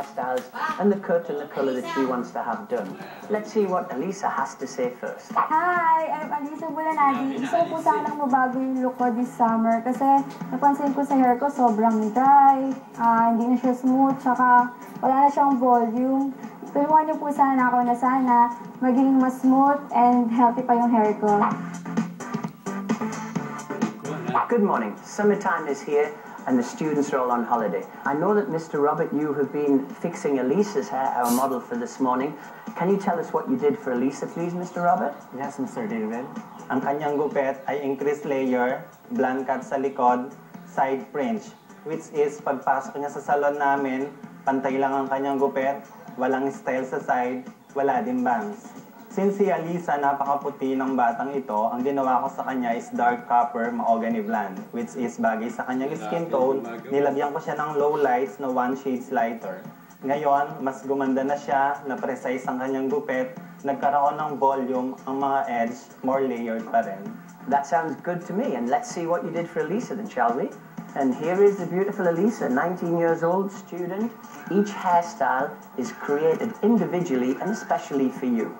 hairstyles and the cut and the colour that she wants to have done. Let's see what Elisa has to say first. Hi, I'm Elisa Bulanadi. Gusto ko po sanang mabago yung look ko this summer kasi napansin ko sa hair ko sobrang dry, hindi na siya smooth, tsaka wala na siyang volume. Tulungan niyo po sana ako na sana maging mas smooth and healthy pa yung hair ko. Good morning. Summertime is here and the students are all on holiday. I know that Mr. Robert, you have been fixing Elisa's hair, our model for this morning. Can you tell us what you did for Elisa, please, Mr. Robert? Yes, Mr. David. Ang kanyang gupet ay increased layer, blunt cut sa likod, side fringe, which is pagpasok niya sa salon namin, pantay lang ang kanyang gupet, walang style sa side, wala din bangs. Since si Elisa napakaputi ng batang ito, ang ginawa ko sa kanya is dark copper mahogany blonde, which is bagay sa kanyang skin tone. Nilagyan ko siya ng low lights na 1 shades lighter. Ngayon, mas gumanda na siya, na precise ang kanyang gupet, nagkaroon ng volume, ang mga edge, more layered pa rin. That sounds good to me, and let's see what you did for Elisa then, shall we? And here is the beautiful Elisa, 19 years old, student. Each hairstyle is created individually and especially for you.